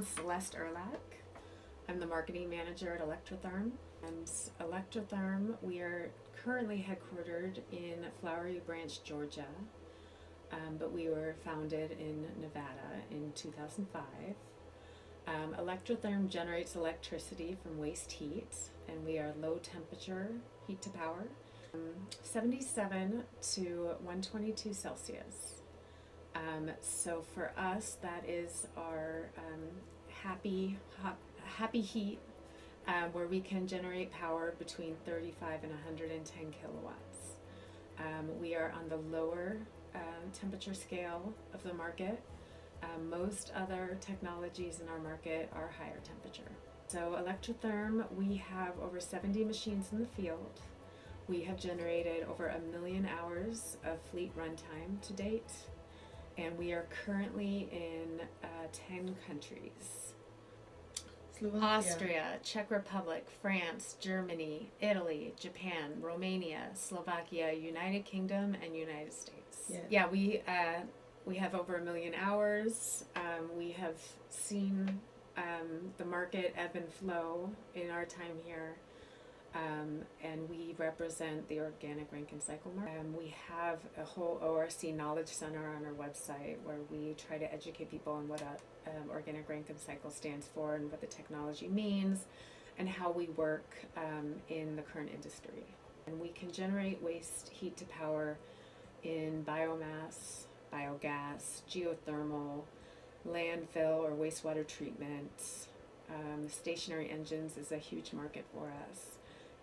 I'm Celeste Erlach. I'm the marketing manager at Electratherm. And Electratherm, we are currently headquartered in Flowery Branch, Georgia, but we were founded in Nevada in 2005. Electratherm generates electricity from waste heat, and we are low temperature heat to power, 77 to 122 Celsius. So for us, that is our happy heat, where we can generate power between 35 and 110 kilowatts. We are on the lower temperature scale of the market. Most other technologies in our market are higher temperature. So Electratherm, we have over 70 machines in the field. We have generated over 1 million hours of fleet runtime to date, and we are currently in 10 countries. Slovakia. Austria, Czech Republic, France, Germany, Italy, Japan, Romania, Slovakia, United Kingdom, and United States. Yeah, we have over 1 million hours. We have seen the market ebb and flow in our time here, and we represent the organic rank and cycle market. We have a whole ORC knowledge center on our website where we try to educate people on what organic rank and cycle stands for and what the technology means and how we work in the current industry. And we can generate waste heat to power in biomass, biogas, geothermal, landfill or wastewater treatment. Stationary engines is a huge market for us.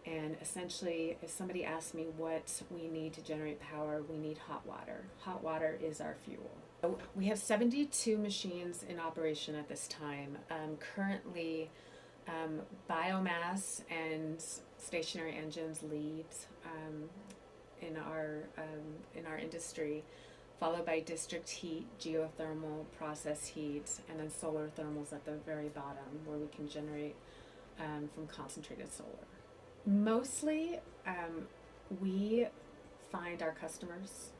And essentially, if somebody asks me what we need to generate power, we need hot water. Hot water is our fuel. We have 72 machines in operation at this time. Currently, biomass and stationary engines lead in our industry, followed by district heat, geothermal, process heat, and then solar thermals at the very bottom, where we can generate from concentrated solar. Mostly, we find our customers,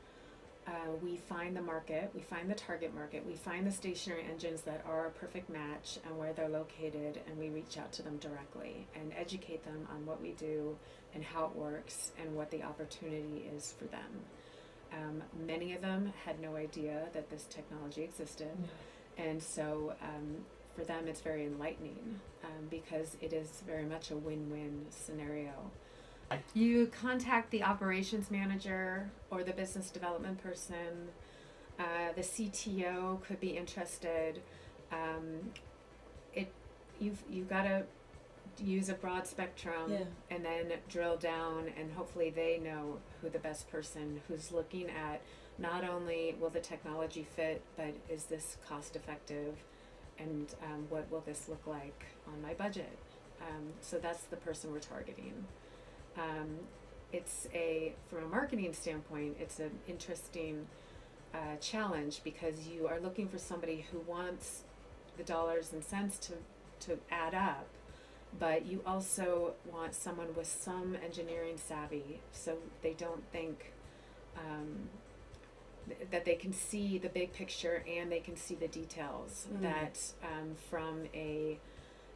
we find the market, we find the target market, we find the stationary engines that are a perfect match and where they're located, and we reach out to them directly and educate them on what we do and how it works and what the opportunity is for them. Many of them had no idea that this technology existed, and so for them it's very enlightening because it is very much a win-win scenario. You contact the operations manager or the business development person. The CTO could be interested. You've got to use a broad spectrum and then drill down, and hopefully they know who the best person who's looking at not only will the technology fit, but is this cost effective, and what will this look like on my budget. So that's the person we're targeting. From a marketing standpoint, it's an interesting challenge because you are looking for somebody who wants the dollars and cents to add up, but you also want someone with some engineering savvy, so they don't think that they can see the big picture and they can see the details. That from a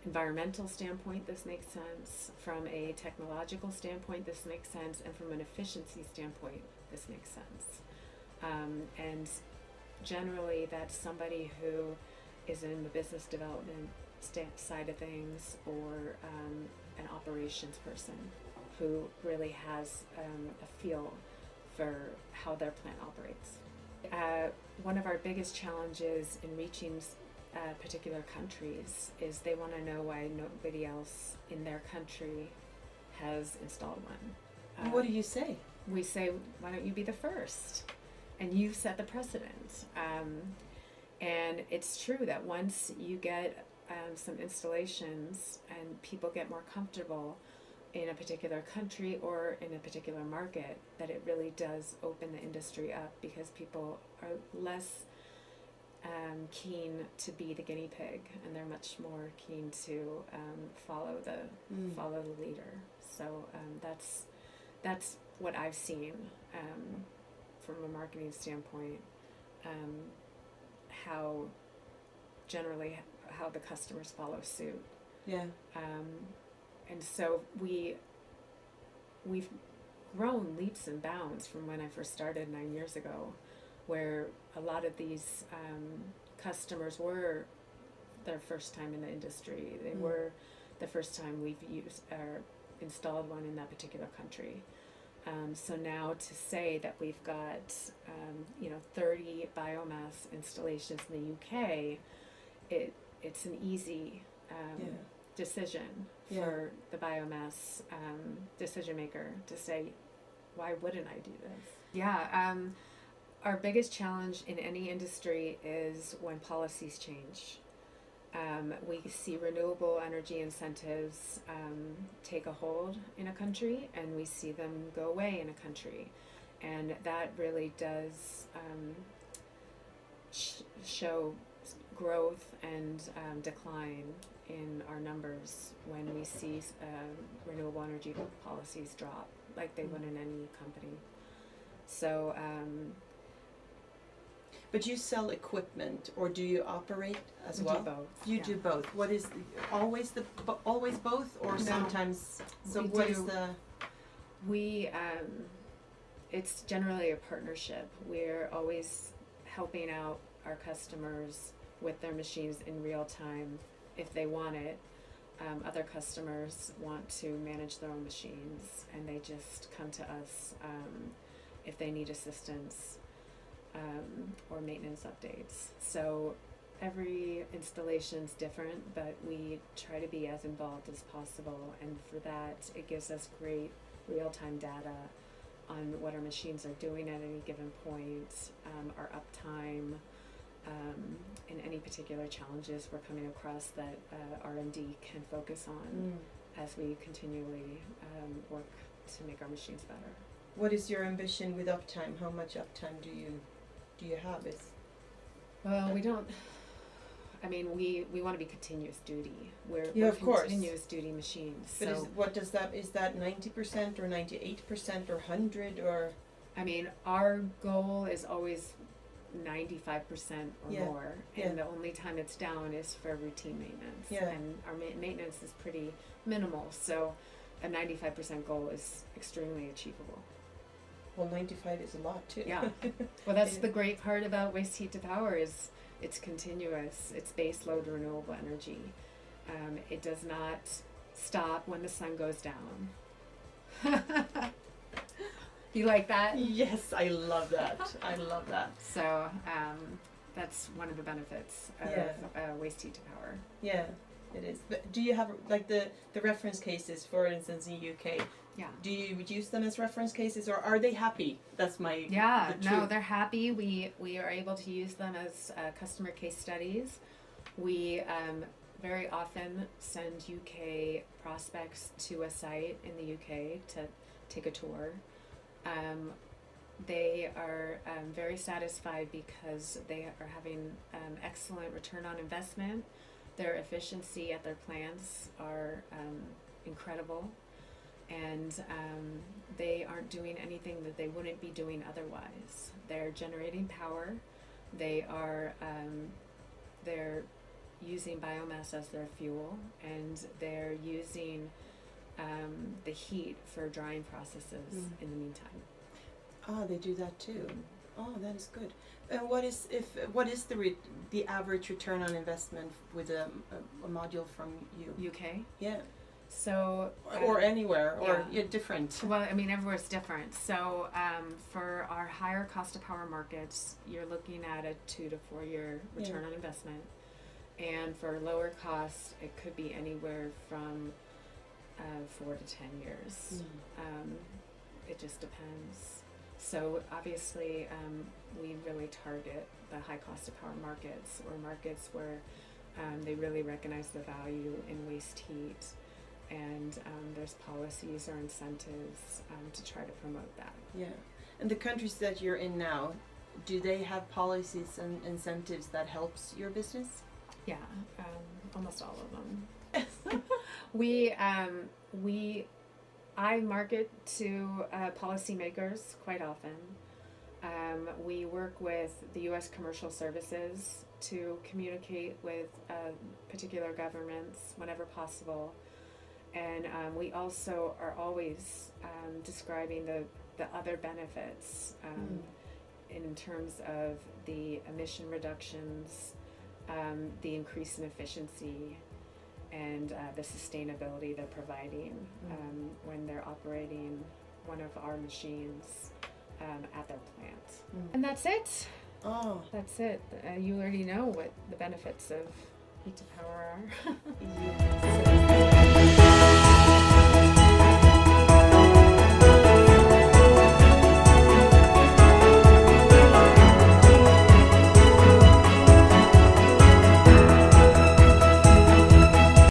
environmental standpoint, this makes sense. From a technological standpoint, this makes sense. And from an efficiency standpoint, this makes sense. And generally, that's somebody who is in the business development side of things, or an operations person who really has a feel for how their plant operates. One of our biggest challenges in reaching particular countries is they want to know why nobody else in their country has installed one. What do you say? We say, why don't you be the first? And you've set the precedent. And it's true that once you get some installations and people get more comfortable in a particular country or in a particular market, that it really does open the industry up, because people are less keen to be the guinea pig, and they're much more keen to follow the leader. So that's what I've seen from a marketing standpoint, how generally how the customers follow suit. Yeah. And so we've grown leaps and bounds from when I first started 9 years ago, where a lot of these customers were their first time in the industry. They were the first time we've used or installed one in that particular country. So now to say that we've got 30 biomass installations in the UK, it's an easy decision for the biomass decision maker to say, why wouldn't I do this? Yeah, our biggest challenge in any industry is when policies change. We see renewable energy incentives take a hold in a country, and we see them go away in a country. And that really does show growth and decline in our numbers when we see renewable energy policies drop, like they would in any company. So but you sell equipment, or do you operate as well? We do both. You do both. What is always both, or No. sometimes? So We what do. is the? We it's generally a partnership. We're always helping out our customers with their machines in real time if they want it. Other customers want to manage their own machines, and they just come to us if they need assistance or maintenance updates. So every installation's different, but we try to be as involved as possible, and for that it gives us great real-time data on what our machines are doing at any given point, our uptime, and any particular challenges we're coming across that R&D can focus on as we continually work to make our machines better. What is your ambition with uptime? How much uptime do you have? Well, we don't. I mean, we want to be continuous duty. We're of course. continuous duty machines. But So what does that? Is that 90% or 98% or 100 or? I mean, our goal is always 95% or more, and the only time it's down is for routine maintenance. And our maintenance is pretty minimal, so a 95% goal is extremely achievable. Well, 95 is a lot too. Yeah. Well, that's the great part about waste heat to power is it's continuous. It's base load renewable energy. It does not stop when the sun goes down. You like that? Yes, I love that. I love that. So that's one of the benefits of waste heat to power. Yeah, it is. But do you have like the reference cases, for instance, in UK? Yeah. Do you use them as reference cases, or are they happy? That's my no, they're happy. We are able to use them as customer case studies. We very often send UK prospects to a site in the UK to take a tour. They are very satisfied because they are having excellent return on investment. Their efficiency at their plants are incredible, and they aren't doing anything that they wouldn't be doing otherwise. They're generating power. They're using biomass as their fuel, and they're using the heat for drying processes in the meantime. Ah, they do that too. Oh, that is good. And what is the average return on investment with a module from you? UK? Yeah. So or anywhere, or different. Well, I mean, everywhere's different. So for our higher cost of power markets, you're looking at a 2 to 4 year return on investment, and for lower cost, it could be anywhere from 4 to 10 years. It just depends. So obviously, we really target the high cost of power markets, or markets where they really recognize the value in waste heat, and there's policies or incentives to try to promote that. Yeah. And the countries that you're in now, do they have policies and incentives that helps your business? Yeah, almost all of them. I market to policymakers quite often. We work with the U.S. Commercial Services to communicate with particular governments whenever possible. And we also are always describing the other benefits in terms of the emission reductions, the increase in efficiency, and the sustainability they're providing when they're operating one of our machines at their plant. And that's it. Oh. That's it. You already know what the benefits of heat to power are. Yes.